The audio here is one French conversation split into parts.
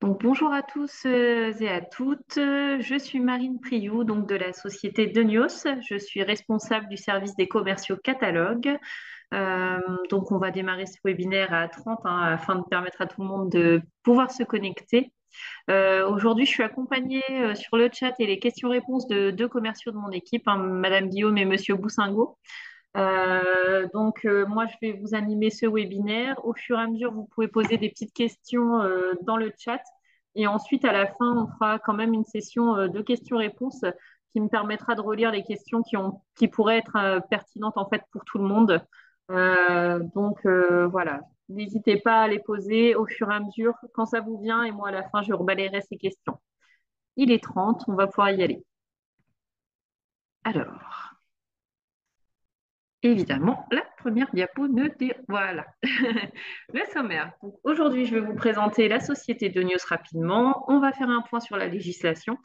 Donc, bonjour à tous et à toutes. Je suis Marine Priou, donc de la société Denios. Je suis responsable du service des commerciaux catalogues. Euh, donc, on va démarrer ce webinaire à 30 afin de permettre à tout le monde de pouvoir se connecter. Aujourd'hui, je suis accompagnée sur le chat et les questions-réponses de deux commerciaux de mon équipe, Madame Guillaume et Monsieur Boussingaud. Moi, je vais vous animer ce webinaire. Au fur et à mesure, vous pouvez poser des petites questions dans le chat. Et ensuite, à la fin, on fera quand même une session de questions-réponses qui me permettra de relire les questions qui pourraient être pertinentes en fait pour tout le monde. Voilà, n'hésitez pas à les poser au fur et à mesure quand ça vous vient. Et moi, à la fin, je rebalayerai ces questions. Il est 30, on va pouvoir y aller. Alors. Évidemment, la première diapo ne dé... Voilà. Le sommaire. Donc, aujourd'hui, je vais vous présenter la société de News rapidement. On va faire un point sur la législation.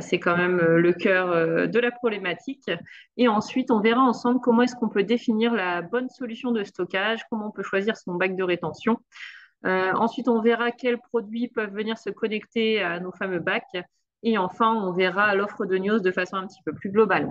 C'est quand même le cœur de la problématique. Et ensuite, on verra ensemble comment est-ce qu'on peut définir la bonne solution de stockage, comment on peut choisir son bac de rétention. Ensuite, on verra quels produits peuvent venir se connecter à nos fameux bacs. Et enfin, on verra l'offre de News de façon un petit peu plus globale.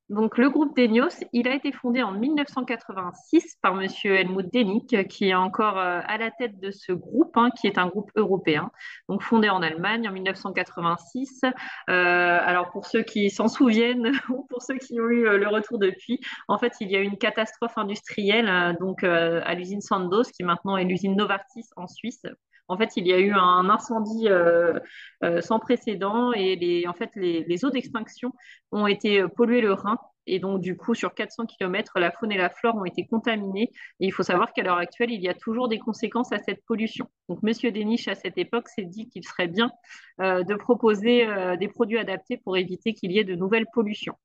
Donc, le groupe Denios, il a été fondé en 1986 par Monsieur Helmut Denik, qui est encore à la tête de ce groupe, qui est un groupe européen, donc fondé en Allemagne en 1986. Alors, pour ceux qui s'en souviennent ou pour ceux qui ont eu le retour depuis, en fait, il y a eu une catastrophe industrielle à l'usine Sandoz, qui maintenant est l'usine Novartis en Suisse. En fait, il y a eu un incendie sans précédent et les eaux d'extinction ont été polluées le Rhin. Et donc, du coup, sur 400 km, la faune et la flore ont été contaminées. Et il faut savoir qu'à l'heure actuelle, il y a toujours des conséquences à cette pollution. Donc, Monsieur Deniche, à cette époque, s'est dit qu'il serait bien de proposer des produits adaptés pour éviter qu'il y ait de nouvelles pollutions.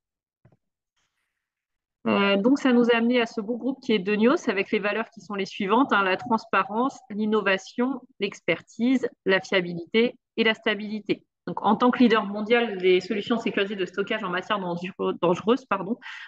Donc, ça nous a amené à ce beau groupe qui est Denios avec les valeurs qui sont les suivantes, la transparence, l'innovation, l'expertise, la fiabilité et la stabilité. Donc, en tant que leader mondial des solutions de sécurité de stockage en matière dangereuse,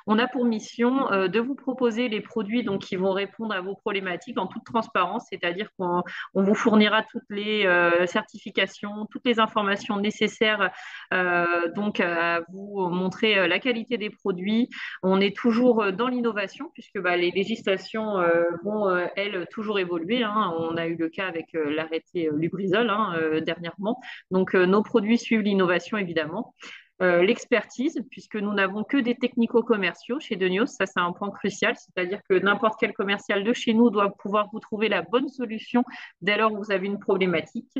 on a pour mission de vous proposer les produits qui vont répondre à vos problématiques en toute transparence, c'est-à-dire qu'on vous fournira toutes les certifications, toutes les informations nécessaires à vous montrer la qualité des produits. On est toujours dans l'innovation puisque les législations vont, elles, toujours évoluer. On a eu le cas avec l'arrêté Lubrizol dernièrement. Donc, nos produits suivent l'innovation, évidemment. L'expertise, puisque nous n'avons que des technico-commerciaux chez Denios, ça c'est un point crucial, c'est-à-dire que n'importe quel commercial de chez nous doit pouvoir vous trouver la bonne solution dès lors où vous avez une problématique.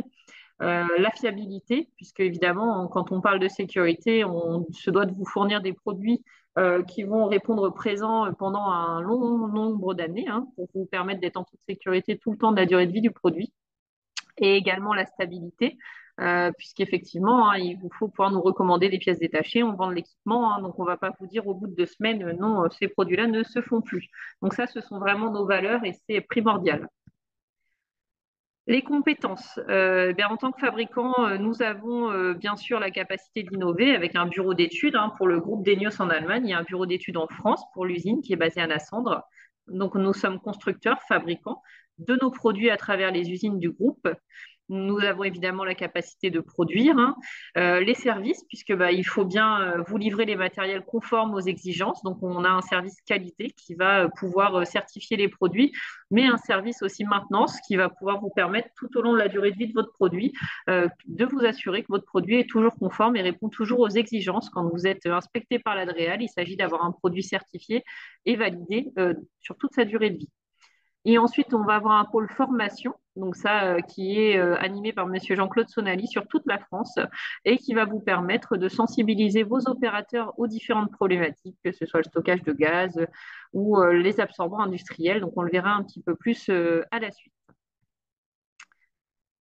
La fiabilité, puisque évidemment, quand on parle de sécurité, on se doit de vous fournir des produits qui vont répondre présent pendant un long nombre d'années pour vous permettre d'être en toute sécurité tout le temps de la durée de vie du produit. Et également la stabilité, puisqu'effectivement, il vous faut pouvoir nous recommander des pièces détachées, on vend de l'équipement, donc on ne va pas vous dire au bout de 2 semaines, non, ces produits-là ne se font plus. Donc ça, ce sont vraiment nos valeurs et c'est primordial. Les compétences. En tant que fabricant, nous avons bien sûr la capacité d'innover avec un bureau d'études pour le groupe Denios en Allemagne. Il y a un bureau d'études en France pour l'usine qui est basée à Nassandre. Donc, nous sommes constructeurs, fabricants de nos produits à travers les usines du groupe. Nous avons évidemment la capacité de produire les services, puisque il faut bien vous livrer les matériels conformes aux exigences. Donc, on a un service qualité qui va pouvoir certifier les produits, mais un service aussi maintenance qui va pouvoir vous permettre tout au long de la durée de vie de votre produit de vous assurer que votre produit est toujours conforme et répond toujours aux exigences. Quand vous êtes inspecté par l'Adréal, il s'agit d'avoir un produit certifié et validé sur toute sa durée de vie. Et ensuite, on va avoir un pôle formation, donc ça qui est animé par Monsieur Jean-Claude Sonali sur toute la France et qui va vous permettre de sensibiliser vos opérateurs aux différentes problématiques, que ce soit le stockage de gaz ou les absorbants industriels. Donc, on le verra un petit peu plus à la suite.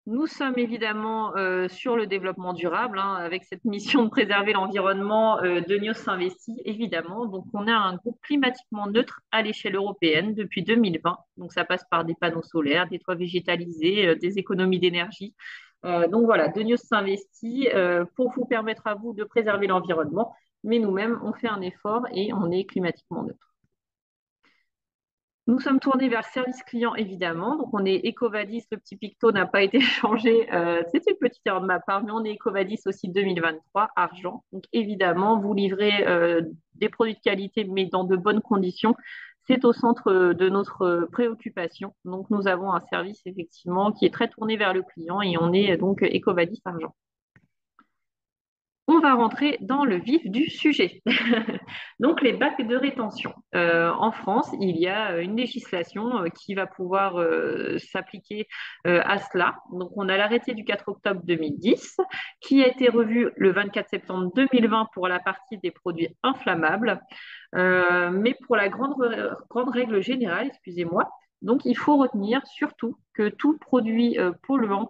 Nous sommes évidemment sur le développement durable, avec cette mission de préserver l'environnement. Denios s'investit évidemment. Donc, on a un groupe climatiquement neutre à l'échelle européenne depuis 2020. Donc, ça passe par des panneaux solaires, des toits végétalisés, des économies d'énergie. Donc, voilà, Denios s'investit pour vous permettre à vous de préserver l'environnement. Mais nous-mêmes, on fait un effort et on est climatiquement neutre. Nous sommes tournés vers le service client, évidemment. Donc, on est EcoVadis. Le petit picto n'a pas été changé. C'est une petite erreur de ma part, mais on est EcoVadis aussi 2023, argent. Donc, évidemment, vous livrez des produits de qualité, mais dans de bonnes conditions. C'est au centre de notre préoccupation. Donc, nous avons un service, effectivement, qui est très tourné vers le client et on est donc EcoVadis argent. On va rentrer dans le vif du sujet. Donc, les bacs de rétention. En France, il y a une législation qui va pouvoir s'appliquer à cela. Donc, on a l'arrêté du 4 octobre 2010 qui a été revu le 24 septembre 2020 pour la partie des produits inflammables. Mais pour la grande règle générale, excusez-moi, donc il faut retenir surtout que tout produit polluant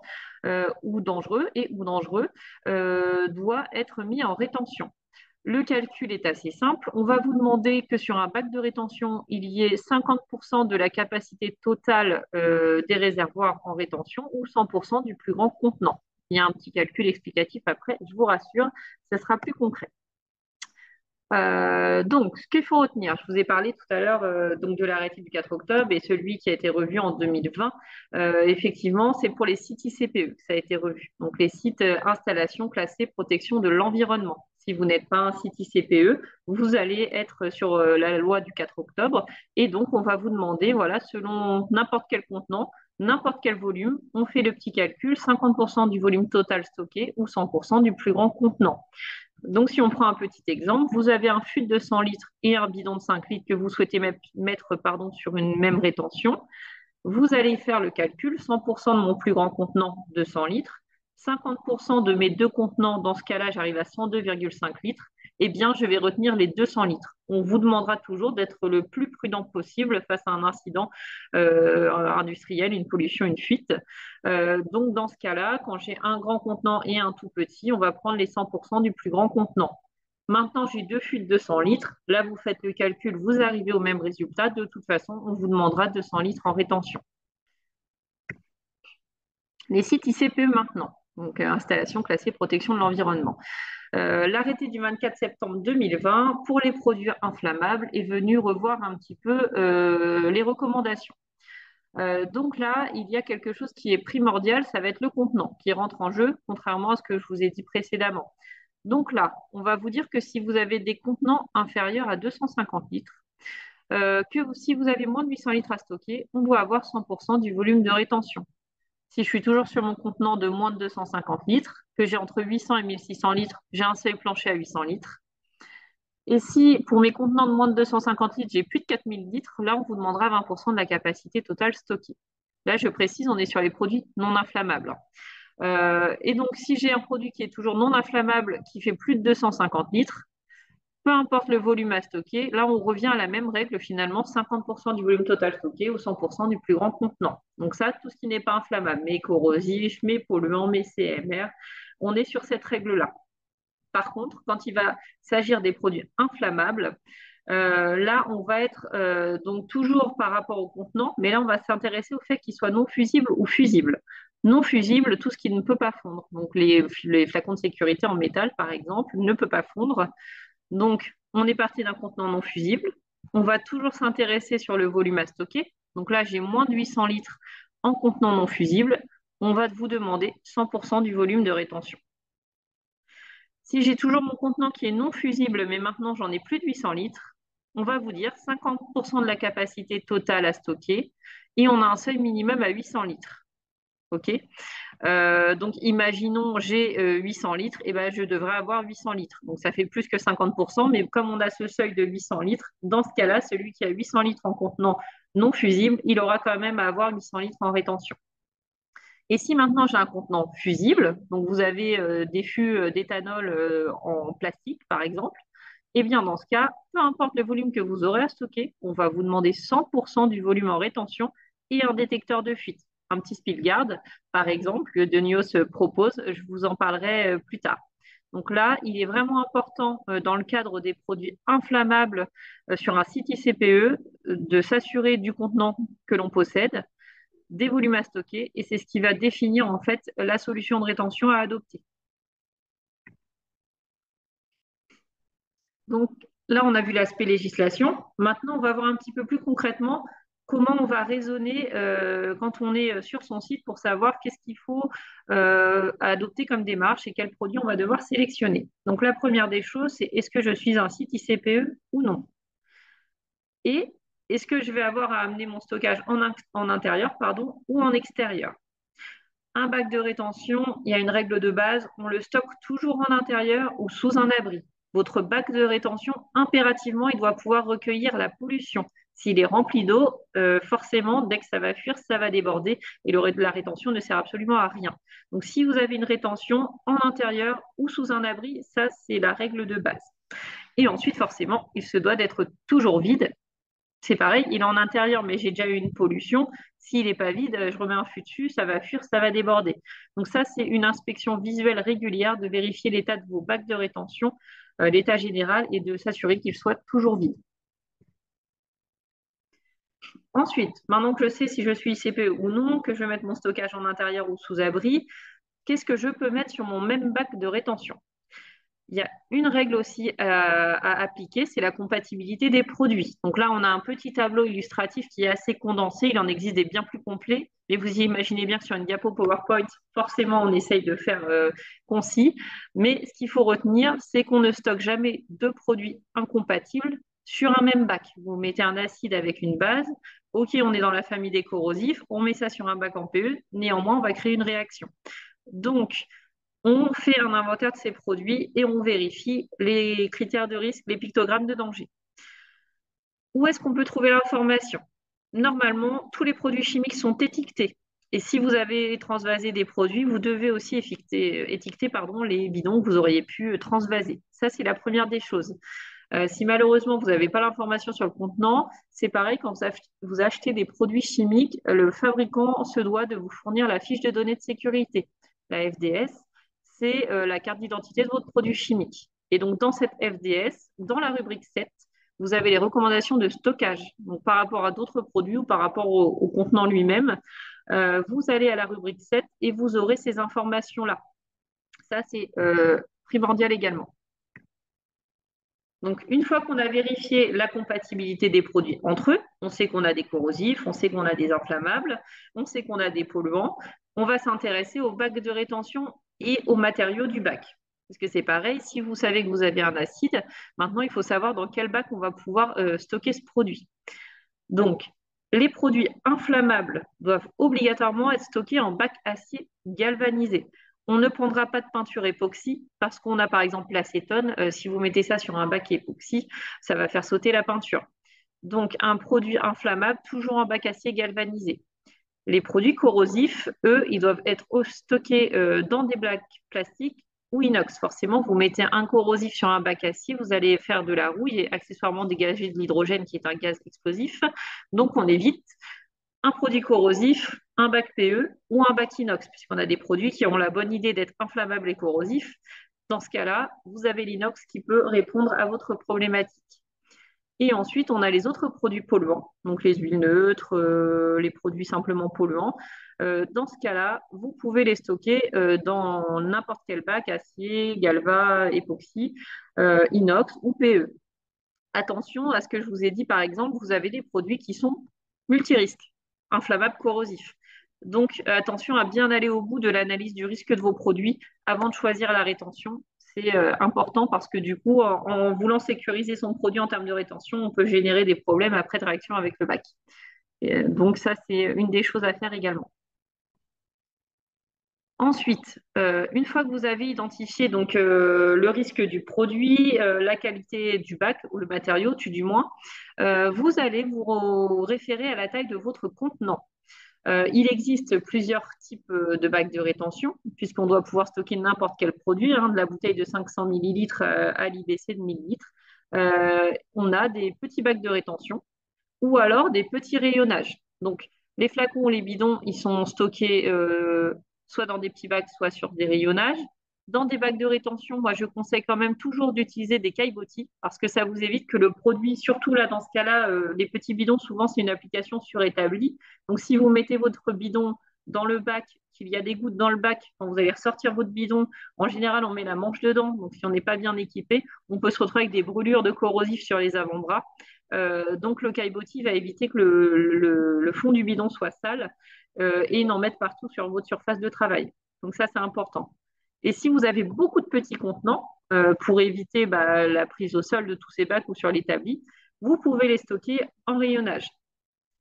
ou dangereux doit être mis en rétention. Le calcul est assez simple. On va vous demander que sur un bac de rétention, il y ait 50% de la capacité totale des réservoirs en rétention ou 100% du plus grand contenant. Il y a un petit calcul explicatif après, je vous rassure, ce sera plus concret. Donc, ce qu'il faut retenir, je vous ai parlé tout à l'heure donc de l'arrêté du 4 octobre et celui qui a été revu en 2020. Effectivement, c'est pour les sites ICPE que ça a été revu. Donc, les sites installations classées protection de l'environnement. Si vous n'êtes pas un site ICPE, vous allez être sur la loi du 4 octobre et donc on va vous demander, voilà, selon n'importe quel contenant, n'importe quel volume, on fait le petit calcul, 50% du volume total stocké ou 100% du plus grand contenant. Donc, si on prend un petit exemple, vous avez un fût de 100 litres et un bidon de 5 litres que vous souhaitez mettre sur une même rétention. Vous allez faire le calcul, 100% de mon plus grand contenant de 100 litres, 50% de mes deux contenants, dans ce cas-là, j'arrive à 102,5 litres, eh bien, je vais retenir les 200 litres. On vous demandera toujours d'être le plus prudent possible face à un incident industriel, une pollution, une fuite. Donc, dans ce cas-là, quand j'ai un grand contenant et un tout petit, on va prendre les 100% du plus grand contenant. Maintenant, j'ai deux fuites de 100 litres. Là, vous faites le calcul, vous arrivez au même résultat. De toute façon, on vous demandera 200 litres en rétention. Les sites ICPE maintenant, donc installation classée protection de l'environnement. L'arrêté du 24 septembre 2020 pour les produits inflammables est venu revoir un petit peu les recommandations. Donc là, il y a quelque chose qui est primordial, ça va être le contenant qui rentre en jeu, contrairement à ce que je vous ai dit précédemment. Donc là, on va vous dire que si vous avez des contenants inférieurs à 250 litres, si vous avez moins de 800 litres à stocker, on doit avoir 100% du volume de rétention. Si je suis toujours sur mon contenant de moins de 250 litres, que j'ai entre 800 et 1600 litres, j'ai un seuil plancher à 800 litres. Et si pour mes contenants de moins de 250 litres, j'ai plus de 4000 litres, là, on vous demandera 20% de la capacité totale stockée. Là, je précise, on est sur les produits non inflammables. Et donc, si j'ai un produit qui est toujours non inflammable, qui fait plus de 250 litres, peu importe le volume à stocker, là, on revient à la même règle, finalement, 50% du volume total stocké ou 100% du plus grand contenant. Donc ça, tout ce qui n'est pas inflammable, mais corrosif, mais polluant, mais CMR, on est sur cette règle-là. Par contre, quand il va s'agir des produits inflammables, là, on va être donc toujours par rapport au contenant, mais là, on va s'intéresser au fait qu'il soit non fusible ou fusible. Non fusible, tout ce qui ne peut pas fondre. Donc, les flacons de sécurité en métal, par exemple, ne peut pas fondre. Donc, on est parti d'un contenant non fusible. On va toujours s'intéresser sur le volume à stocker. Donc là, j'ai moins de 800 litres en contenant non fusible. On va vous demander 100% du volume de rétention. Si j'ai toujours mon contenant qui est non fusible, mais maintenant j'en ai plus de 800 litres, on va vous dire 50% de la capacité totale à stocker et on a un seuil minimum à 800 litres. OK. Donc, imaginons, j'ai 800 litres, et ben, je devrais avoir 800 litres. Donc, ça fait plus que 50%, mais comme on a ce seuil de 800 litres, dans ce cas-là, celui qui a 800 litres en contenant non fusible, il aura quand même à avoir 800 litres en rétention. Et si maintenant j'ai un contenant fusible, donc vous avez des fûts d'éthanol en plastique, par exemple, eh bien, dans ce cas, peu importe le volume que vous aurez à stocker, on va vous demander 100% du volume en rétention et un détecteur de fuite. Un petit Spillguard, par exemple, que Denios propose, je vous en parlerai plus tard. Donc là, il est vraiment important, dans le cadre des produits inflammables sur un site ICPE, de s'assurer du contenant que l'on possède, des volumes à stocker, et c'est ce qui va définir en fait la solution de rétention à adopter. Donc là, on a vu l'aspect législation. Maintenant, on va voir un petit peu plus concrètement comment on va raisonner quand on est sur son site pour savoir qu'est-ce qu'il faut adopter comme démarche et quels produits on va devoir sélectionner. Donc la première des choses, c'est est-ce que je suis un site ICPE ou non? Et est-ce que je vais avoir à amener mon stockage en intérieur pardon, ou en extérieur? Un bac de rétention, il y a une règle de base, on le stocke toujours en intérieur ou sous un abri. Votre bac de rétention, impérativement, il doit pouvoir recueillir la pollution. S'il est rempli d'eau, forcément, dès que ça va fuir, ça va déborder et la rétention ne sert absolument à rien. Donc, si vous avez une rétention en intérieur ou sous un abri, ça, c'est la règle de base. Et ensuite, forcément, il se doit d'être toujours vide. C'est pareil, il est en intérieur, mais j'ai déjà eu une pollution. S'il n'est pas vide, je remets un fût dessus, ça va fuir, ça va déborder. Donc ça, c'est une inspection visuelle régulière de vérifier l'état de vos bacs de rétention, l'état général, et de s'assurer qu'ils soient toujours vides. Ensuite, maintenant que je sais si je suis ICPE ou non, que je vais mettre mon stockage en intérieur ou sous abri, qu'est-ce que je peux mettre sur mon même bac de rétention? Il y a une règle aussi à appliquer, c'est la compatibilité des produits. Donc là, on a un petit tableau illustratif qui est assez condensé. Il en existe des bien plus complets, mais vous imaginez bien que sur une diapo PowerPoint, forcément, on essaye de faire concis. Mais ce qu'il faut retenir, c'est qu'on ne stocke jamais deux produits incompatibles sur un même bac. Vous mettez un acide avec une base. OK, on est dans la famille des corrosifs. On met ça sur un bac en PE. Néanmoins, on va créer une réaction. Donc, on fait un inventaire de ces produits et on vérifie les critères de risque, les pictogrammes de danger. Où est-ce qu'on peut trouver l'information? Normalement, tous les produits chimiques sont étiquetés. Et si vous avez transvasé des produits, vous devez aussi étiqueter les bidons que vous auriez pu transvaser. Ça, c'est la première des choses. Si malheureusement vous n'avez pas l'information sur le contenant, c'est pareil, quand vous achetez des produits chimiques, le fabricant se doit de vous fournir la fiche de données de sécurité. La FDS, c'est la carte d'identité de votre produit chimique. Et donc dans cette FDS, dans la rubrique 7, vous avez les recommandations de stockage. Donc par rapport à d'autres produits ou par rapport au contenant lui-même, vous allez à la rubrique 7 et vous aurez ces informations-là. Ça, c'est primordial également. Donc, une fois qu'on a vérifié la compatibilité des produits entre eux, on sait qu'on a des corrosifs, on sait qu'on a des inflammables, on sait qu'on a des polluants, on va s'intéresser au bac de rétention et aux matériaux du bac. Parce que c'est pareil, si vous savez que vous avez un acide, maintenant il faut savoir dans quel bac on va pouvoir stocker ce produit. Donc, les produits inflammables doivent obligatoirement être stockés en bac acier galvanisé. On ne prendra pas de peinture époxy parce qu'on a par exemple l'acétone. Si vous mettez ça sur un bac époxy, ça va faire sauter la peinture. Donc, un produit inflammable, toujours en bac acier galvanisé. Les produits corrosifs, eux, ils doivent être stockés dans des bacs plastiques ou inox. Forcément, vous mettez un corrosif sur un bac acier, vous allez faire de la rouille et accessoirement dégager de l'hydrogène qui est un gaz explosif. Donc, on évite un produit corrosif, un bac PE ou un bac inox, puisqu'on a des produits qui ont la bonne idée d'être inflammables et corrosifs. Dans ce cas-là, vous avez l'inox qui peut répondre à votre problématique. Et ensuite, on a les autres produits polluants, donc les huiles neutres, les produits simplement polluants. Dans ce cas-là, vous pouvez les stocker dans n'importe quel bac, acier, galva, époxy, inox ou PE. Attention à ce que je vous ai dit, par exemple, vous avez des produits qui sont multirisques, inflammables, corrosifs. Donc, attention à bien aller au bout de l'analyse du risque de vos produits avant de choisir la rétention. C'est important parce que du coup, en voulant sécuriser son produit en termes de rétention, on peut générer des problèmes après de réaction avec le bac. Donc, ça, c'est une des choses à faire également. Ensuite, une fois que vous avez identifié donc, le risque du produit, la qualité du bac ou le matériau, du moins, vous allez vous référer à la taille de votre contenant. Il existe plusieurs types de bacs de rétention, puisqu'on doit pouvoir stocker n'importe quel produit, de la bouteille de 500 millilitres à l'IBC de 1000 litres. On a des petits bacs de rétention ou alors des petits rayonnages. Donc, les flacons ou les bidons, ils sont stockés soit dans des petits bacs, soit sur des rayonnages. Dans des bacs de rétention, moi, je conseille quand même toujours d'utiliser des caillebotis parce que ça vous évite que le produit, surtout là, dans ce cas-là, les petits bidons, souvent, c'est une application surétablie. Donc, si vous mettez votre bidon dans le bac, qu'il y a des gouttes dans le bac, quand vous allez ressortir votre bidon, en général, on met la manche dedans. Donc, si on n'est pas bien équipé, on peut se retrouver avec des brûlures de corrosifs sur les avant-bras. Donc, le caillebotis va éviter que le fond du bidon soit sale et n'en mette partout sur votre surface de travail. Donc, ça, c'est important. Et si vous avez beaucoup de petits contenants, pour éviter la prise au sol de tous ces bacs ou sur l'établi, vous pouvez les stocker en rayonnage.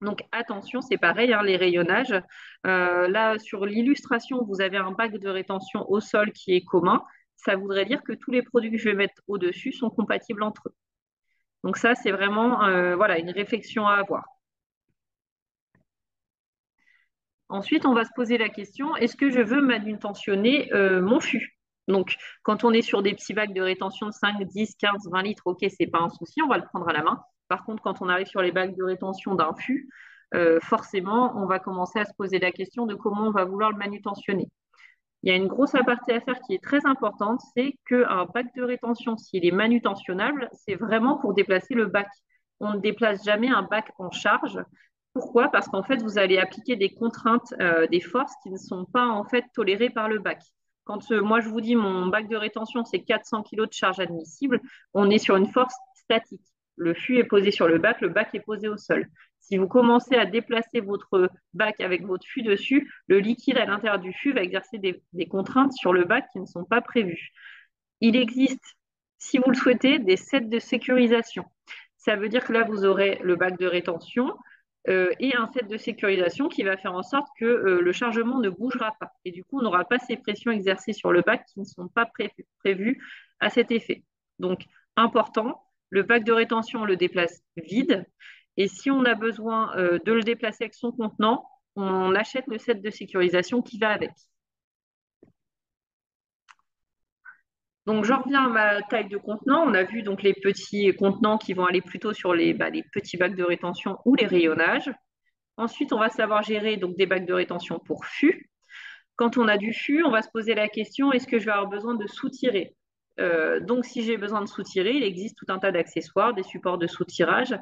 Donc attention, c'est pareil, hein, les rayonnages. Là, sur l'illustration, vous avez un bac de rétention au sol qui est commun. Ça voudrait dire que tous les produits que je vais mettre au-dessus sont compatibles entre eux. Donc ça, c'est vraiment voilà, une réflexion à avoir. Ensuite, on va se poser la question, est-ce que je veux manutentionner mon fût? Donc, quand on est sur des petits bacs de rétention de 5, 10, 15, 20 litres, ok, c'est pas un souci, on va le prendre à la main. Par contre, quand on arrive sur les bacs de rétention d'un fût, forcément, on va commencer à se poser la question de comment on va vouloir le manutentionner. Il y a une grosse aparté à faire qui est très importante, c'est qu'un bac de rétention, s'il est manutentionnable, c'est vraiment pour déplacer le bac. On ne déplace jamais un bac en charge. Pourquoi? Parce qu'en fait, vous allez appliquer des contraintes, des forces qui ne sont pas en fait tolérées par le bac. Quand moi je vous dis mon bac de rétention, c'est 400 kg de charge admissible, on est sur une force statique. Le fût est posé sur le bac est posé au sol. Si vous commencez à déplacer votre bac avec votre fût dessus, le liquide à l'intérieur du fût va exercer des contraintes sur le bac qui ne sont pas prévues. Il existe, si vous le souhaitez, des sets de sécurisation. Ça veut dire que là, vous aurez le bac de rétention et un set de sécurisation qui va faire en sorte que le chargement ne bougera pas. Et du coup, on n'aura pas ces pressions exercées sur le bac qui ne sont pas prévues à cet effet. Donc, important, le bac de rétention, on le déplace vide. Et si on a besoin de le déplacer avec son contenant, on achète le set de sécurisation qui va avec. Donc, j'en reviens à ma taille de contenant. On a vu donc les petits contenants qui vont aller plutôt sur les petits bacs de rétention ou les rayonnages. Ensuite, on va savoir gérer donc des bacs de rétention pour fût. Quand on a du fût, on va se poser la question, est-ce que je vais avoir besoin de soutirer? Donc, si j'ai besoin de soutirer, il existe tout un tas d'accessoires, des supports de soutirage.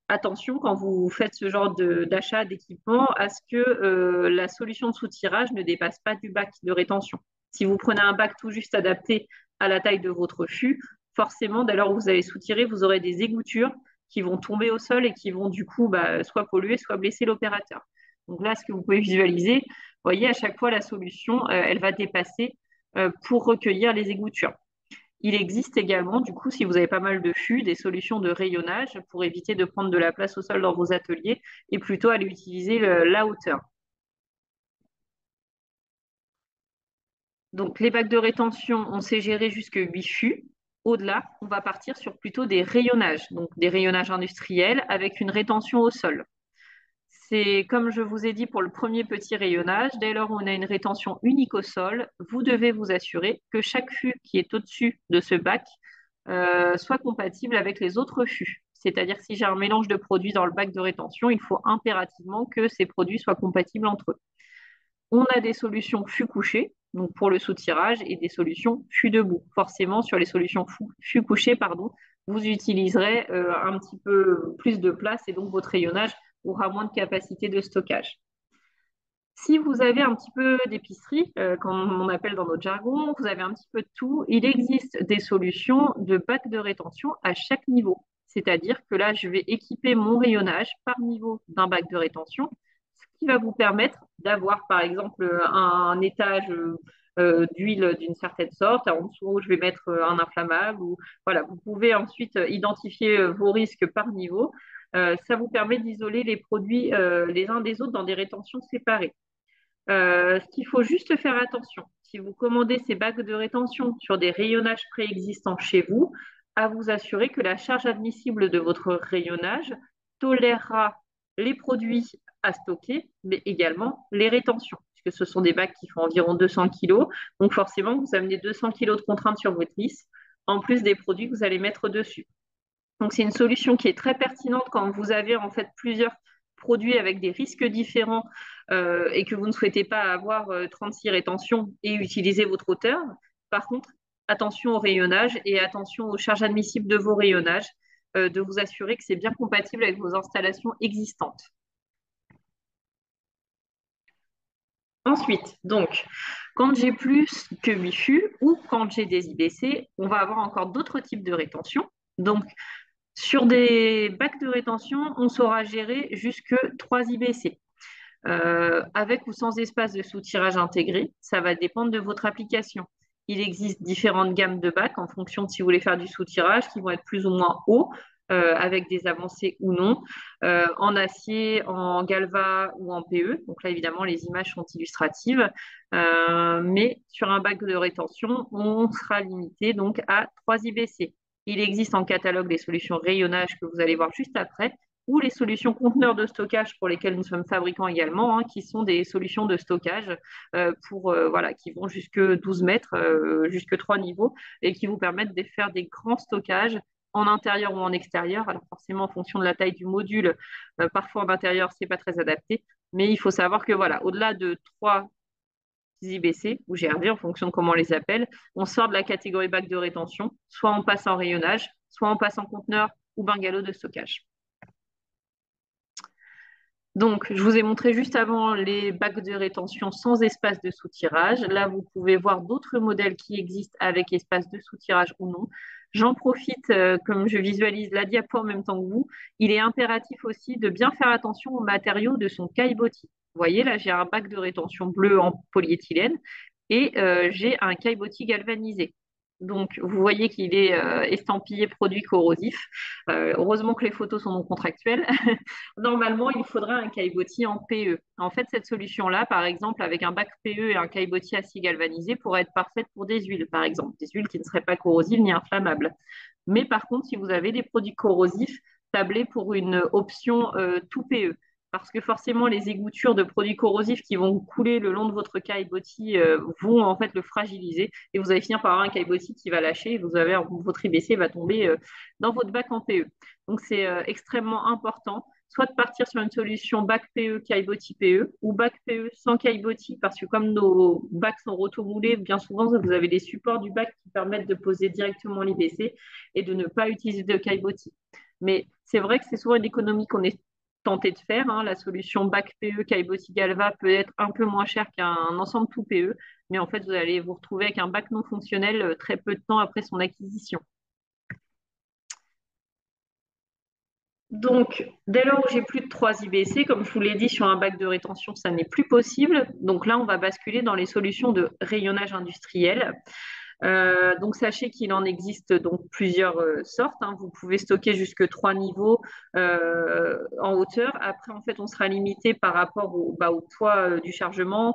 Attention, quand vous faites ce genre d'achat d'équipement, à ce que la solution de soutirage ne dépasse pas du bac de rétention. Si vous prenez un bac tout juste adapté à la taille de votre fût, forcément, dès lors où vous allez soutirer, vous aurez des égouttures qui vont tomber au sol et qui vont du coup soit polluer, soit blesser l'opérateur. Donc là, ce que vous pouvez visualiser, vous voyez, à chaque fois, la solution, elle va dépasser pour recueillir les égouttures. Il existe également, du coup, si vous avez pas mal de fûts, des solutions de rayonnage pour éviter de prendre de la place au sol dans vos ateliers et plutôt aller utiliser la hauteur. Donc, les bacs de rétention, on sait gérer jusque 8 fûts. Au-delà, on va partir sur plutôt des rayonnages, donc des rayonnages industriels avec une rétention au sol. C'est comme je vous ai dit pour le premier petit rayonnage, dès lors où on a une rétention unique au sol, vous devez vous assurer que chaque fût qui est au-dessus de ce bac soit compatible avec les autres fûts. C'est-à-dire que si j'ai un mélange de produits dans le bac de rétention, il faut impérativement que ces produits soient compatibles entre eux. On a des solutions fûts couchés, donc pour le soutirage, et des solutions fûts debout. Forcément, sur les solutions fûts couchés, pardon, vous utiliserez un petit peu plus de place et donc votre rayonnage aura moins de capacité de stockage. Si vous avez un petit peu d'épicerie, comme on appelle dans notre jargon, vous avez un petit peu de tout, il existe des solutions de bacs de rétention à chaque niveau. C'est-à-dire que là, je vais équiper mon rayonnage par niveau d'un bac de rétention, ce qui va vous permettre d'avoir, par exemple, un étage d'huile d'une certaine sorte. En dessous, je vais mettre un inflammable. Ou, voilà, vous pouvez ensuite identifier vos risques par niveau. Ça vous permet d'isoler les produits les uns des autres dans des rétentions séparées. Ce qu'il faut juste faire attention, si vous commandez ces bacs de rétention sur des rayonnages préexistants chez vous, à vous assurer que la charge admissible de votre rayonnage tolérera les produits à stocker, mais également les rétentions, puisque ce sont des bacs qui font environ 200 kg. Donc forcément, vous amenez 200 kg de contraintes sur votre lisse, en plus des produits que vous allez mettre dessus. Donc c'est une solution qui est très pertinente quand vous avez en fait plusieurs produits avec des risques différents et que vous ne souhaitez pas avoir 36 rétentions et utiliser votre hauteur. Par contre, attention au rayonnage et attention aux charges admissibles de vos rayonnages, de vous assurer que c'est bien compatible avec vos installations existantes. Ensuite, donc, quand j'ai plus que 8 fûts ou quand j'ai des IBC, on va avoir encore d'autres types de rétention. Donc, Sur des bacs de rétention, on saura gérer jusque 3 IBC. Avec ou sans espace de soutirage intégré, ça va dépendre de votre application. Il existe différentes gammes de bacs en fonction de si vous voulez faire du soutirage qui vont être plus ou moins hauts, avec des avancées ou non, en acier, en galva ou en PE. Donc là, évidemment, les images sont illustratives. Mais sur un bac de rétention, on sera limité donc à 3 IBC. Il existe en catalogue des solutions rayonnage que vous allez voir juste après, ou les solutions conteneurs de stockage pour lesquelles nous sommes fabricants également, hein, qui sont des solutions de stockage voilà, qui vont jusque 12 mètres, jusque 3 niveaux, et qui vous permettent de faire des grands stockages en intérieur ou en extérieur. Alors forcément, en fonction de la taille du module, parfois en intérieur, ce n'est pas très adapté, mais il faut savoir que voilà, au-delà de 3 IBC ou GRD, en fonction de comment on les appelle, on sort de la catégorie bac de rétention, soit on passe en rayonnage, soit on passe en conteneur ou bungalow de stockage. Donc, je vous ai montré juste avant les bacs de rétention sans espace de soutirage. Là, vous pouvez voir d'autres modèles qui existent avec espace de soutirage ou non. J'en profite, comme je visualise la diapo en même temps que vous, il est impératif aussi de bien faire attention aux matériaux de son caillebotis. Vous voyez, là, j'ai un bac de rétention bleu en polyéthylène et j'ai un caillebotis galvanisé. Donc, vous voyez qu'il est estampillé produit corrosif. Heureusement que les photos sont non contractuelles. Normalement, il faudra un caillebotis en PE. En fait, cette solution-là, par exemple, avec un bac PE et un caillebotis acier galvanisé, pourrait être parfaite pour des huiles, par exemple, des huiles qui ne seraient pas corrosives ni inflammables. Mais par contre, si vous avez des produits corrosifs, tablez pour une option tout PE. Parce que forcément, les égoutures de produits corrosifs qui vont couler le long de votre caillebotis vont en fait le fragiliser et vous allez finir par avoir un caillebotis qui va lâcher et votre IBC va tomber dans votre bac en PE. Donc, c'est extrêmement important soit de partir sur une solution bac PE, caillebotis PE, ou bac PE sans caillebotis, parce que comme nos bacs sont rotomoulés, bien souvent, vous avez des supports du bac qui permettent de poser directement l'IBC et de ne pas utiliser de caillebotis. Mais c'est vrai que c'est souvent une économie qu'on est tenté de faire, hein. La solution bac PE, caillebotis galva peut être un peu moins chère qu'un ensemble tout PE, mais en fait, vous allez vous retrouver avec un bac non fonctionnel très peu de temps après son acquisition. Donc, dès lors où j'ai plus de 3 IBC, comme je vous l'ai dit, sur un bac de rétention, ça n'est plus possible. Donc là, on va basculer dans les solutions de rayonnage industriel. Donc sachez qu'il en existe donc plusieurs sortes, hein. Vous pouvez stocker jusque 3 niveaux en hauteur. Après, en fait, on sera limité par rapport au poids du chargement.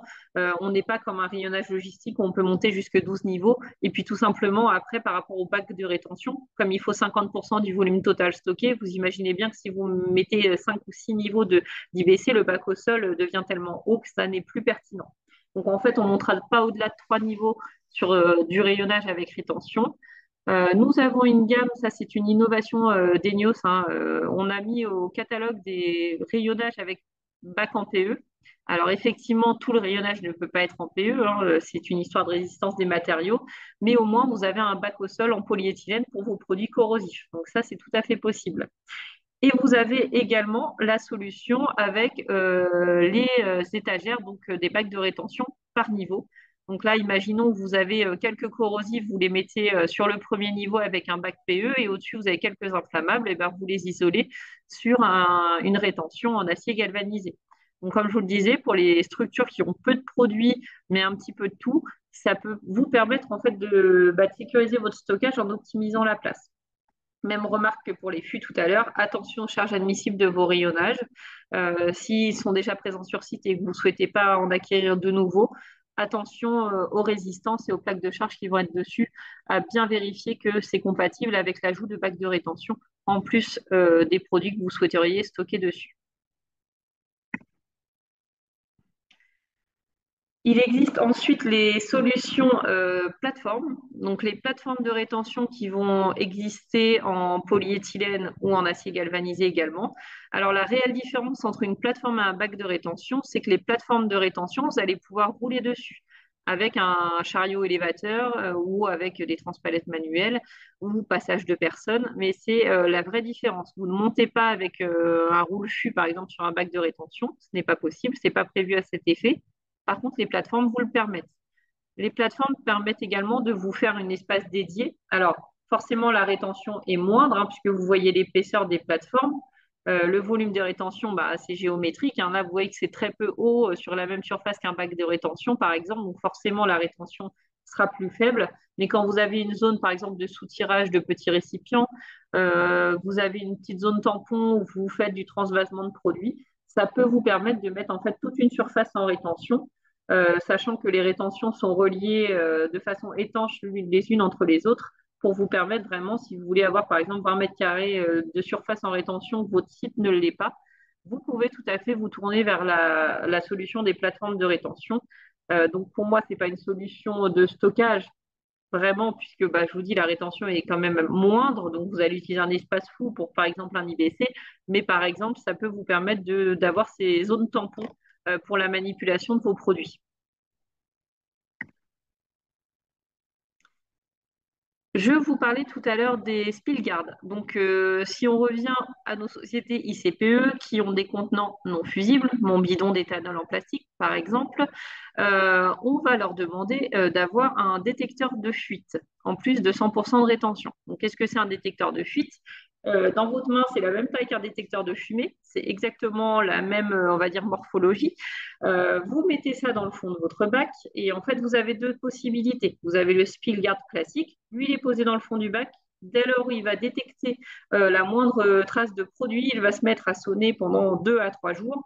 On n'est pas comme un rayonnage logistique où on peut monter jusque 12 niveaux. Et puis tout simplement, après, par rapport au bac de rétention, comme il faut 50% du volume total stocké, vous imaginez bien que si vous mettez 5 ou 6 niveaux d'IBC, le bac au sol devient tellement haut que ça n'est plus pertinent. Donc en fait, on ne montera pas au-delà de 3 niveaux sur du rayonnage avec rétention. Nous avons une gamme, ça c'est une innovation d'Enios, hein, on a mis au catalogue des rayonnages avec bac en PE. Alors effectivement, tout le rayonnage ne peut pas être en PE, hein, c'est une histoire de résistance des matériaux, mais au moins vous avez un bac au sol en polyéthylène pour vos produits corrosifs. Donc ça, c'est tout à fait possible. Et vous avez également la solution avec les étagères, donc des bacs de rétention par niveau. Donc là, imaginons que vous avez quelques corrosifs, vous les mettez sur le premier niveau avec un bac PE et au-dessus, vous avez quelques inflammables, et bien vous les isolez sur une rétention en acier galvanisé. Donc, comme je vous le disais, pour les structures qui ont peu de produits, mais un petit peu de tout, ça peut vous permettre en fait de sécuriser votre stockage en optimisant la place. Même remarque que pour les fûts tout à l'heure, attention aux charges admissibles de vos rayonnages. S'ils sont déjà présents sur site et que vous ne souhaitez pas en acquérir de nouveaux, attention aux résistances et aux plaques de charge qui vont être dessus, à bien vérifier que c'est compatible avec l'ajout de bacs de rétention, en plus des produits que vous souhaiteriez stocker dessus. Il existe ensuite les solutions plateformes, donc les plateformes de rétention qui vont exister en polyéthylène ou en acier galvanisé également. Alors la réelle différence entre une plateforme et un bac de rétention, c'est que les plateformes de rétention, vous allez pouvoir rouler dessus avec un chariot élévateur ou avec des transpalettes manuelles ou passage de personnes, mais c'est la vraie différence. Vous ne montez pas avec un roule-fût, par exemple, sur un bac de rétention, ce n'est pas possible, ce n'est pas prévu à cet effet. Par contre, les plateformes vous le permettent. Les plateformes permettent également de vous faire un espace dédié. Alors, forcément la rétention est moindre, hein, puisque vous voyez l'épaisseur des plateformes. Le volume de rétention, bah, c'est géométrique, hein. Là, vous voyez que c'est très peu haut sur la même surface qu'un bac de rétention, par exemple. Donc, forcément, la rétention sera plus faible. Mais quand vous avez une zone, par exemple, de soutirage de petits récipients, vous avez une petite zone tampon où vous faites du transvasement de produits, ça peut vous permettre de mettre en fait toute une surface en rétention, sachant que les rétentions sont reliées de façon étanche les unes entre les autres pour vous permettre vraiment, si vous voulez avoir par exemple 20 mètres carrés de surface en rétention, que votre site ne l'est pas, vous pouvez tout à fait vous tourner vers la solution des plateformes de rétention. Donc pour moi, ce n'est pas une solution de stockage vraiment, puisque bah, je vous dis, la rétention est quand même moindre, donc vous allez utiliser un espace fou pour par exemple un IBC, mais par exemple, ça peut vous permettre d'avoir ces zones tampons pour la manipulation de vos produits. Je vous parlais tout à l'heure des Spillguards. Donc, si on revient à nos sociétés ICPE qui ont des contenants non fusibles, mon bidon d'éthanol en plastique par exemple, on va leur demander d'avoir un détecteur de fuite en plus de 100% de rétention. Donc, qu'est-ce que c'est un détecteur de fuite? Dans votre main, c'est la même taille qu'un détecteur de fumée. C'est exactement la même, on va dire, morphologie. Vous mettez ça dans le fond de votre bac et en fait, vous avez deux possibilités. Vous avez le Spillguard classique. Lui, il est posé dans le fond du bac. Dès lors où il va détecter la moindre trace de produit, il va se mettre à sonner pendant 2 à 3 jours.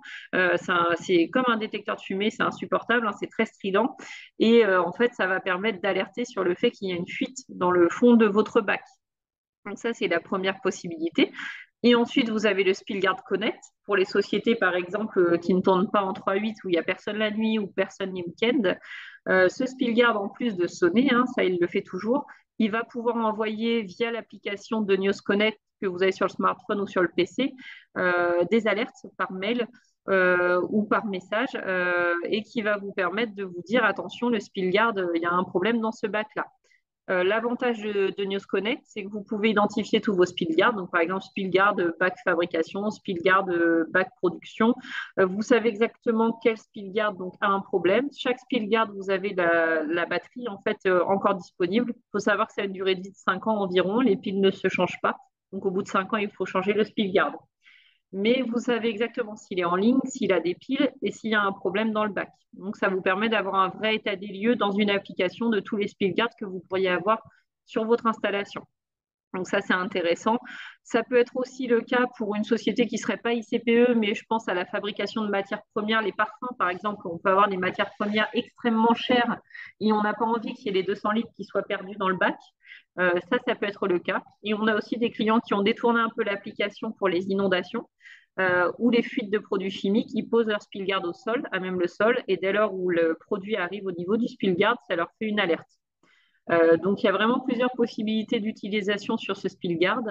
C'est comme un détecteur de fumée, c'est insupportable, hein, c'est très strident. Et en fait, ça va permettre d'alerter sur le fait qu'il y a une fuite dans le fond de votre bac. Donc ça, c'est la première possibilité. Et ensuite, vous avez le Spillguard Connect pour les sociétés, par exemple, qui ne tournent pas en 3/8, où il n'y a personne la nuit ou personne les week-ends. Ce Spillguard, en plus de sonner, hein, ça, il le fait toujours, il va pouvoir envoyer via l'application de News Connect que vous avez sur le smartphone ou sur le PC des alertes par mail ou par message et qui va vous permettre de vous dire, attention, le Spillguard, il y a un problème dans ce bac-là. L'avantage de News Connect, c'est que vous pouvez identifier tous vos Spillguards. Donc, par exemple, Spillguard bac fabrication, Spillguard bac production. Vous savez exactement quel Spillguard donc, a un problème. Chaque Spillguard, vous avez la batterie en fait encore disponible. Il faut savoir que ça a une durée de vie de 5 ans environ. Les piles ne se changent pas. Donc, au bout de 5 ans, il faut changer le Spillguard. Mais vous savez exactement s'il est en ligne, s'il a des piles et s'il y a un problème dans le bac. Donc, ça vous permet d'avoir un vrai état des lieux dans une application de tous les Spillguards que vous pourriez avoir sur votre installation. Donc ça, c'est intéressant. Ça peut être aussi le cas pour une société qui ne serait pas ICPE, mais je pense à la fabrication de matières premières, les parfums, par exemple. On peut avoir des matières premières extrêmement chères et on n'a pas envie qu'il y ait les 200 litres qui soient perdus dans le bac. Ça peut être le cas. Et on a aussi des clients qui ont détourné un peu l'application pour les inondations ou les fuites de produits chimiques. Ils posent leur Spillguard au sol, à même le sol, et dès lors où le produit arrive au niveau du Spillguard, ça leur fait une alerte. Donc, il y a vraiment plusieurs possibilités d'utilisation sur ce Spillguard.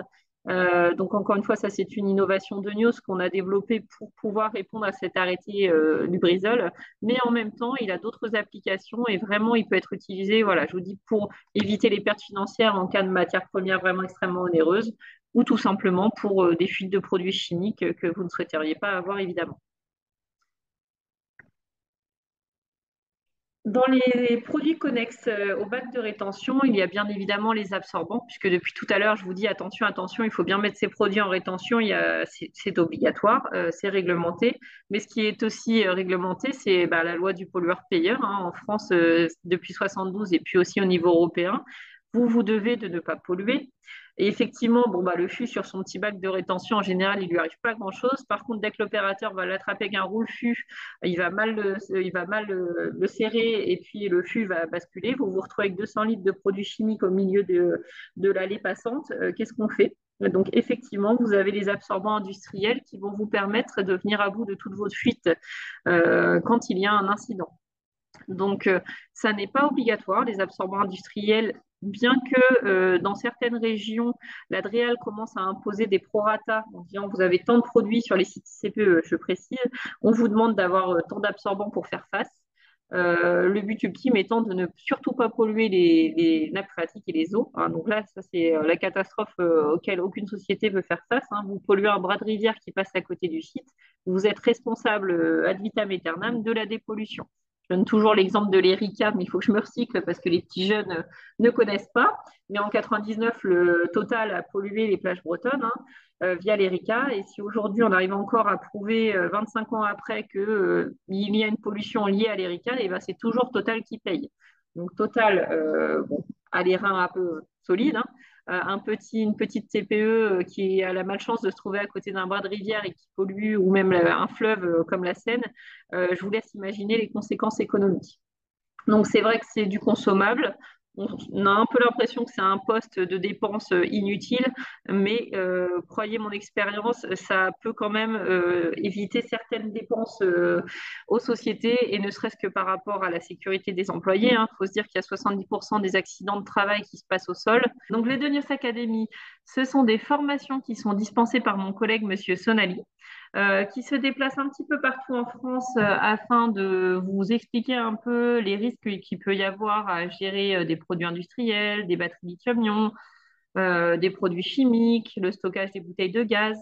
Donc, encore une fois, ça, c'est une innovation de Neos qu'on a développée pour pouvoir répondre à cet arrêté du brisol. Mais en même temps, il a d'autres applications et vraiment, il peut être utilisé, voilà, je vous dis, pour éviter les pertes financières en cas de matière première vraiment extrêmement onéreuse ou tout simplement pour des fuites de produits chimiques que vous ne souhaiteriez pas avoir, évidemment. Dans les produits connexes au bac de rétention, il y a bien évidemment les absorbants, puisque depuis tout à l'heure, je vous dis attention, attention, il faut bien mettre ces produits en rétention, c'est obligatoire, c'est réglementé. Mais ce qui est aussi réglementé, c'est bah, la loi du pollueur-payeur hein, en France depuis 72 et puis aussi au niveau européen. Vous devez de ne pas polluer. Et effectivement, bon, bah, le fût sur son petit bac de rétention, en général, il ne lui arrive pas grand-chose. Par contre, dès que l'opérateur va l'attraper avec un roule fût, il va mal le serrer et puis le fût va basculer. Vous vous retrouvez avec 200 litres de produits chimiques au milieu de l'allée passante. Qu'est-ce qu'on fait? Donc, effectivement, vous avez les absorbants industriels qui vont vous permettre de venir à bout de toutes vos fuites quand il y a un incident. Donc, ça n'est pas obligatoire, les absorbants industriels, bien que dans certaines régions, l'Adréal commence à imposer des prorata en disant vous avez tant de produits sur les sites CPE, je précise, on vous demande d'avoir tant d'absorbants pour faire face. Le but ultime étant de ne surtout pas polluer les nappes phréatiques et les eaux, hein. Donc là, ça c'est la catastrophe auquel aucune société veut faire face, hein. Vous polluez un bras de rivière qui passe à côté du site, vous êtes responsable ad vitam aeternam de la dépollution. Je donne toujours l'exemple de l'Erika, mais il faut que je me recycle parce que les petits jeunes ne connaissent pas. Mais en 99, le Total a pollué les plages bretonnes, hein, via l'Erika. Et si aujourd'hui on arrive encore à prouver 25 ans après qu'il y a une pollution liée à l'Erika, et ben c'est toujours Total qui paye. Donc Total bon, a les reins un peu solides, hein, une petite TPE qui a la malchance de se trouver à côté d'un bras de rivière et qui pollue, ou même un fleuve comme la Seine, je vous laisse imaginer les conséquences économiques. Donc c'est vrai que c'est du consommable. On a un peu l'impression que c'est un poste de dépense inutile, mais croyez mon expérience, ça peut quand même éviter certaines dépenses aux sociétés, et ne serait-ce que par rapport à la sécurité des employés. Il faut se dire qu'il y a 70% des accidents de travail qui se passent au sol. Donc les Denios Academy, ce sont des formations qui sont dispensées par mon collègue Monsieur Sonali, qui se déplace un petit peu partout en France afin de vous expliquer un peu les risques qu'il peut y avoir à gérer des produits industriels, des batteries lithium-ion, des produits chimiques, le stockage des bouteilles de gaz.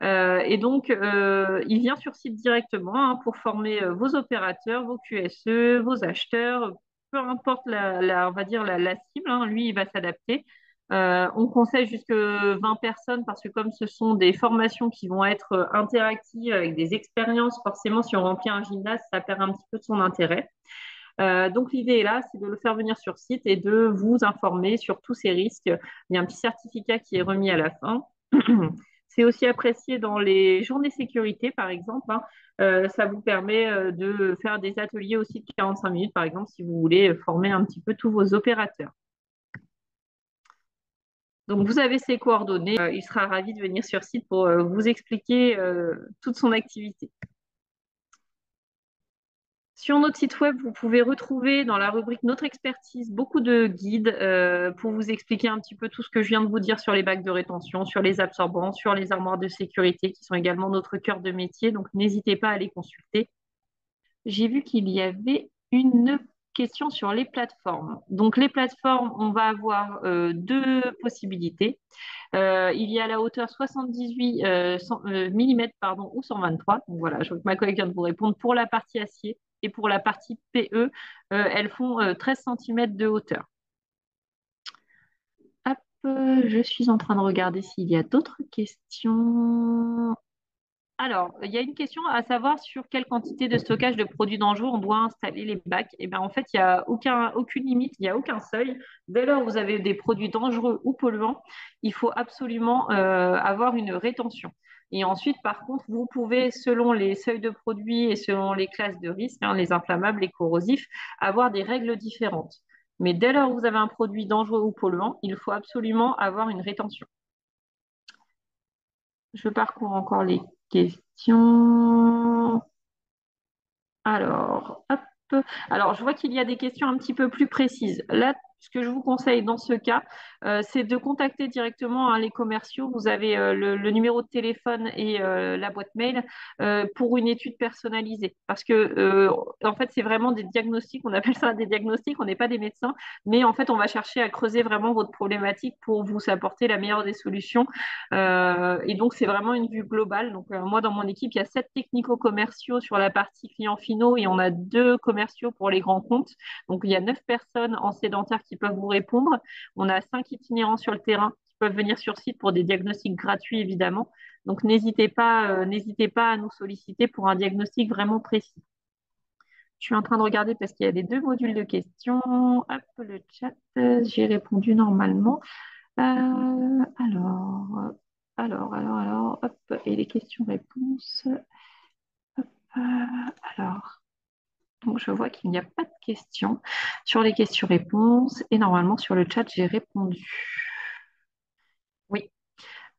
Et donc, il vient sur site directement, hein, pour former vos opérateurs, vos QSE, vos acheteurs, peu importe on va dire la cible, hein, lui, il va s'adapter. On conseille jusque 20 personnes parce que comme ce sont des formations qui vont être interactives avec des expériences, forcément, si on remplit un gymnase, ça perd un petit peu de son intérêt. Donc l'idée est là, c'est de le faire venir sur site et de vous informer sur tous ces risques. Il y a un petit certificat qui est remis à la fin. C'est aussi apprécié dans les journées sécurité, par exemple, hein. Ça vous permet de faire des ateliers aussi de 45 minutes, par exemple, si vous voulez former un petit peu tous vos opérateurs. Donc, vous avez ses coordonnées. Il sera ravi de venir sur site pour vous expliquer toute son activité. Sur notre site web, vous pouvez retrouver dans la rubrique Notre expertise beaucoup de guides pour vous expliquer un petit peu tout ce que je viens de vous dire sur les bacs de rétention, sur les absorbants, sur les armoires de sécurité qui sont également notre cœur de métier. Donc, n'hésitez pas à les consulter. J'ai vu qu'il y avait une question sur les plateformes. Donc, les plateformes, on va avoir deux possibilités. Il y a la hauteur 78 mm ou 123. Donc voilà, je vois que ma collègue vient de vous répondre. Pour la partie acier et pour la partie PE, elles font 13 cm de hauteur. Hop, je suis en train de regarder s'il y a d'autres questions. Alors, il y a une question à savoir sur quelle quantité de stockage de produits dangereux on doit installer les bacs. Et bien, en fait, il n'y a aucune limite, il n'y a aucun seuil. Dès lors où vous avez des produits dangereux ou polluants, il faut absolument avoir une rétention. Et ensuite, par contre, vous pouvez, selon les seuils de produits et selon les classes de risque, hein, les inflammables, les corrosifs, avoir des règles différentes. Mais dès lors où vous avez un produit dangereux ou polluant, il faut absolument avoir une rétention. Je parcours encore les questions. Alors, hop. Alors, je vois qu'il y a des questions un petit peu plus précises. Là, ce que je vous conseille dans ce cas, c'est de contacter directement, hein, les commerciaux. Vous avez le numéro de téléphone et la boîte mail pour une étude personnalisée. Parce que, en fait, c'est vraiment des diagnostics. On appelle ça des diagnostics. On n'est pas des médecins. Mais en fait, on va chercher à creuser vraiment votre problématique pour vous apporter la meilleure des solutions. Et donc, c'est vraiment une vue globale. Donc, moi, dans mon équipe, il y a 7 technico-commerciaux sur la partie clients finaux et on a 2 commerciaux pour les grands comptes. Donc, il y a 9 personnes en sédentaire qui peuvent vous répondre. On a 5 itinérants sur le terrain qui peuvent venir sur site pour des diagnostics gratuits, évidemment. Donc, n'hésitez pas à nous solliciter pour un diagnostic vraiment précis. Je suis en train de regarder parce qu'il y a les 2 modules de questions. Hop, le chat, j'ai répondu normalement. Alors, hop, et les questions-réponses. Alors, donc je vois qu'il n'y a pas de questions sur les questions-réponses et normalement sur le chat, j'ai répondu. Oui.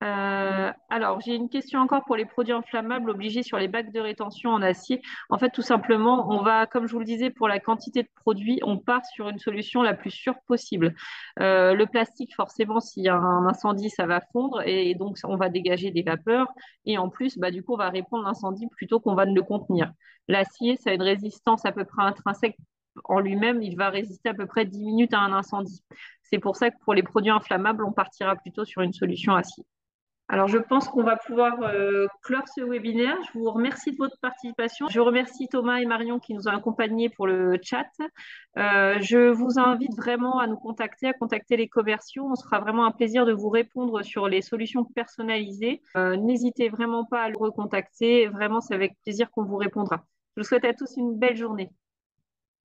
Alors, j'ai une question encore pour les produits inflammables obligés sur les bacs de rétention en acier. En fait, tout simplement, on va, comme je vous le disais, pour la quantité de produits, on part sur une solution la plus sûre possible. Le plastique, forcément, s'il y a un incendie, ça va fondre et donc on va dégager des vapeurs. Et en plus, bah, du coup, on va répondre à l'incendie plutôt qu'on va le contenir. L'acier, ça a une résistance à peu près intrinsèque en lui-même. Il va résister à peu près 10 minutes à un incendie. C'est pour ça que pour les produits inflammables, on partira plutôt sur une solution acier. Alors, je pense qu'on va pouvoir clore ce webinaire. Je vous remercie de votre participation. Je remercie Thomas et Marion qui nous ont accompagnés pour le chat. Je vous invite vraiment à nous contacter, à contacter les commerciaux. On se fera vraiment un plaisir de vous répondre sur les solutions personnalisées. N'hésitez vraiment pas à le recontacter. Vraiment, c'est avec plaisir qu'on vous répondra. Je vous souhaite à tous une belle journée.